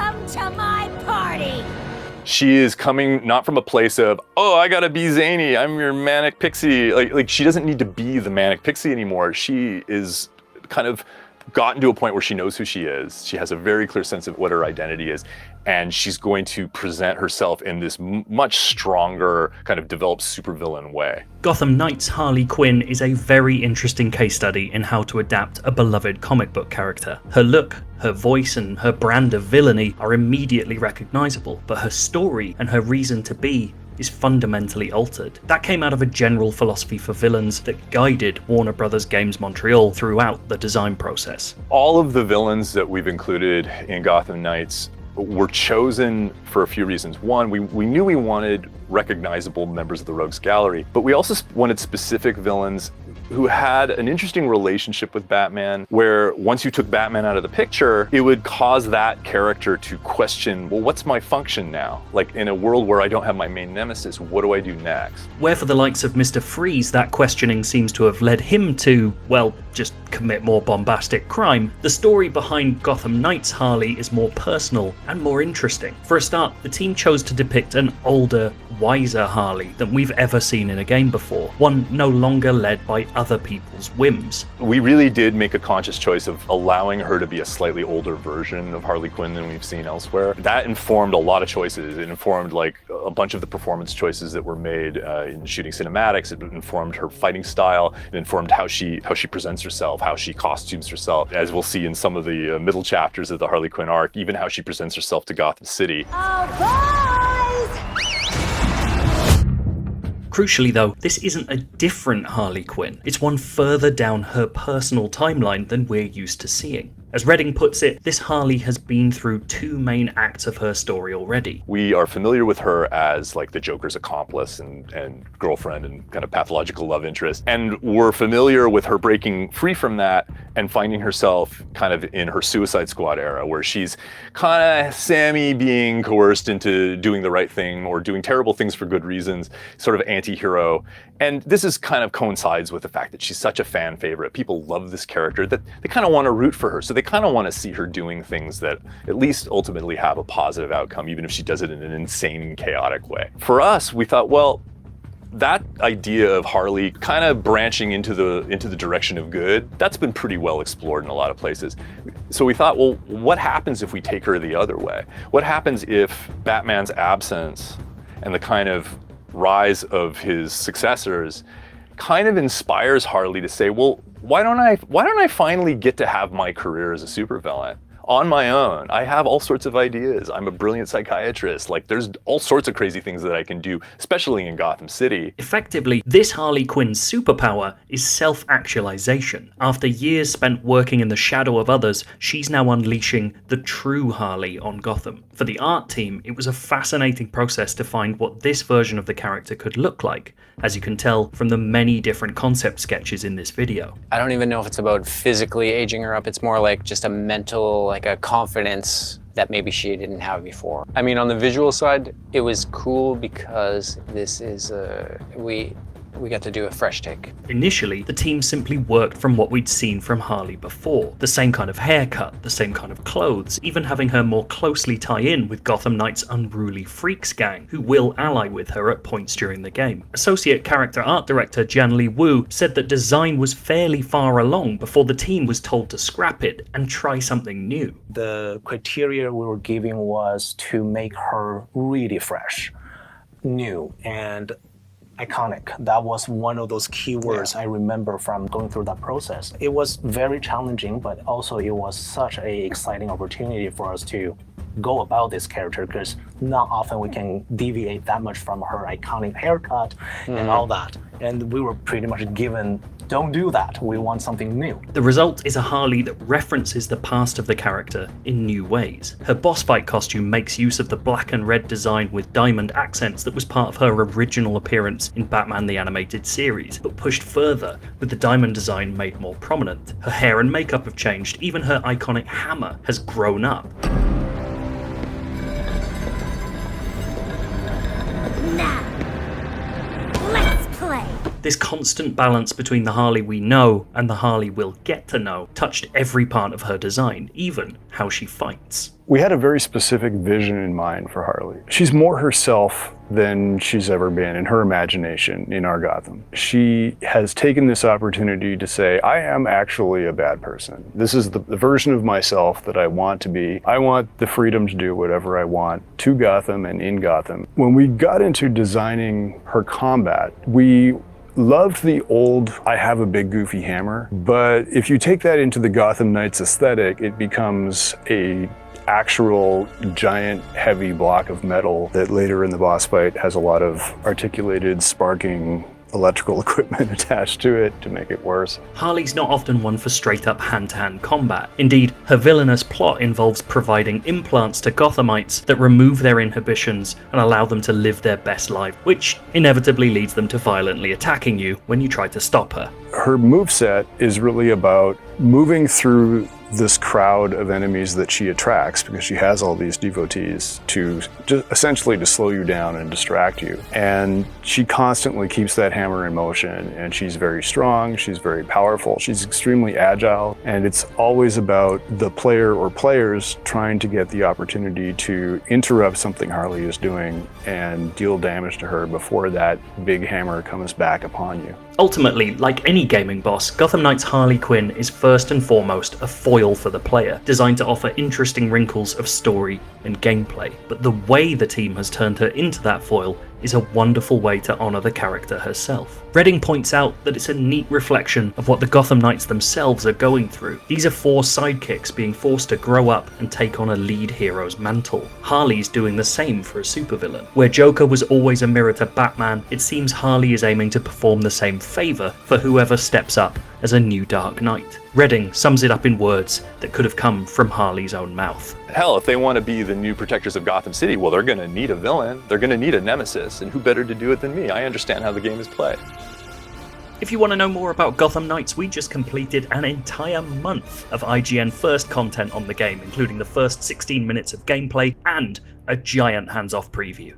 Welcome to my party! She is coming not from a place of, oh, I gotta be zany, I'm your manic pixie. Like she doesn't need to be the manic pixie anymore. She is kind of gotten to a point where she knows who she is. She has a very clear sense of what her identity is, and she's going to present herself in this much stronger, kind of developed supervillain way. Gotham Knights Harley Quinn is a very interesting case study in how to adapt a beloved comic book character. Her look, her voice, and her brand of villainy are immediately recognizable, but her story and her reason to be is fundamentally altered. That came out of a general philosophy for villains that guided Warner Bros. Games Montreal throughout the design process. All of the villains that we've included in Gotham Knights were chosen for a few reasons. One, we knew we wanted recognizable members of the Rogues Gallery, but we also wanted specific villains who had an interesting relationship with Batman, where once you took Batman out of the picture, it would cause that character to question, well, what's my function now? Like, in a world where I don't have my main nemesis, what do I do next? Where for the likes of Mr. Freeze, that questioning seems to have led him to, well, just commit more bombastic crime, the story behind Gotham Knights Harley is more personal and more interesting. For a start, the team chose to depict an older, wiser Harley than we've ever seen in a game before, one no longer led by other people's whims. We really did make a conscious choice of allowing her to be a slightly older version of Harley Quinn than we've seen elsewhere. That informed a lot of choices. It informed like a bunch of the performance choices that were made in shooting cinematics. It informed her fighting style. It informed how she presents herself, how she costumes herself, as we'll see in some of the middle chapters of the Harley Quinn arc, even how she presents herself to Gotham City. Oh, boys! Crucially though, this isn't a different Harley Quinn, it's one further down her personal timeline than we're used to seeing. As Redding puts it, this Harley has been through two main acts of her story already. We are familiar with her as like the Joker's accomplice and girlfriend and kind of pathological love interest. And we're familiar with her breaking free from that and finding herself kind of in her Suicide Squad era, where she's kind of Sammy being coerced into doing the right thing or doing terrible things for good reasons, sort of anti-hero. And this is kind of coincides with the fact that she's such a fan favorite. People love this character that they kind of want to root for her. So they kind of want to see her doing things that at least ultimately have a positive outcome, even if she does it in an insane, chaotic way. For us, we thought, well, that idea of Harley kind of branching into the direction of good, that's been pretty well explored in a lot of places. So we thought, well, what happens if we take her the other way? What happens if Batman's absence and the kind of rise of his successors kind of inspires Harley to say, well, why don't I finally get to have my career as a supervillain on my own? I have all sorts of ideas. I'm a brilliant psychiatrist. Like, there's all sorts of crazy things that I can do, especially in Gotham City. Effectively, this Harley Quinn's superpower is self-actualization. After years spent working in the shadow of others, she's now unleashing the true Harley on Gotham. For the art team, it was a fascinating process to find what this version of the character could look like, as you can tell from the many different concept sketches in this video. I don't even know if it's about physically aging her up. It's more like just a mental, like a confidence that maybe she didn't have before. I mean, on the visual side, it was cool because this is we got to do a fresh take. Initially, the team simply worked from what we'd seen from Harley before. The same kind of haircut, the same kind of clothes, even having her more closely tie in with Gotham Knights' unruly freaks gang, who will ally with her at points during the game. Associate character art director Jianli Wu said that design was fairly far along before the team was told to scrap it and try something new. The criteria we were giving was to make her really fresh, new, and iconic. That was one of those keywords I remember from going through that process. It was very challenging, but also it was such an exciting opportunity for us to go about this character, because not often we can deviate that much from her iconic haircut and all that. And we were pretty much given, don't do that, we want something new. The result is a Harley that references the past of the character in new ways. Her boss fight costume makes use of the black and red design with diamond accents that was part of her original appearance in Batman the Animated Series, but pushed further with the diamond design made more prominent. Her hair and makeup have changed, even her iconic hammer has grown up. Now, let's play. This constant balance between the Harley we know and the Harley we'll get to know touched every part of her design, even how she fights. We had a very specific vision in mind for Harley. She's more herself than she's ever been in her imagination in our Gotham. She has taken this opportunity to say, I am actually a bad person. This is the version of myself that I want to be. I want the freedom to do whatever I want to Gotham and in Gotham. When we got into designing her combat, we loved the old, I have a big goofy hammer, but if you take that into the Gotham Knights aesthetic, it becomes a actual giant heavy block of metal that later in the boss fight has a lot of articulated sparking electrical equipment attached to it to make it worse. Harley's not often one for straight up hand-to-hand combat. Indeed, her villainous plot involves providing implants to Gothamites that remove their inhibitions and allow them to live their best life, which inevitably leads them to violently attacking you when you try to stop her. Her moveset is really about moving through this crowd of enemies that she attracts, because she has all these devotees, to just essentially to slow you down and distract you. And she constantly keeps that hammer in motion, and she's very strong, she's very powerful, she's extremely agile, and it's always about the player or players trying to get the opportunity to interrupt something Harley is doing and deal damage to her before that big hammer comes back upon you. Ultimately, like any gaming boss, Gotham Knights Harley Quinn is first and foremost a foil for the player, designed to offer interesting wrinkles of story and gameplay. But the way the team has turned her into that foil is a wonderful way to honour the character herself. Redding points out that it's a neat reflection of what the Gotham Knights themselves are going through. These are 4 sidekicks being forced to grow up and take on a lead hero's mantle. Harley's doing the same for a supervillain. Where Joker was always a mirror to Batman, it seems Harley is aiming to perform the same favour for whoever steps up as a new Dark Knight. Redding sums it up in words that could have come from Harley's own mouth. Hell, if they want to be the new protectors of Gotham City, well, they're going to need a villain. They're going to need a nemesis, and who better to do it than me? I understand how the game is played. If you want to know more about Gotham Knights, we just completed an entire month of IGN first content on the game, including the first 16 minutes of gameplay and a giant hands-off preview.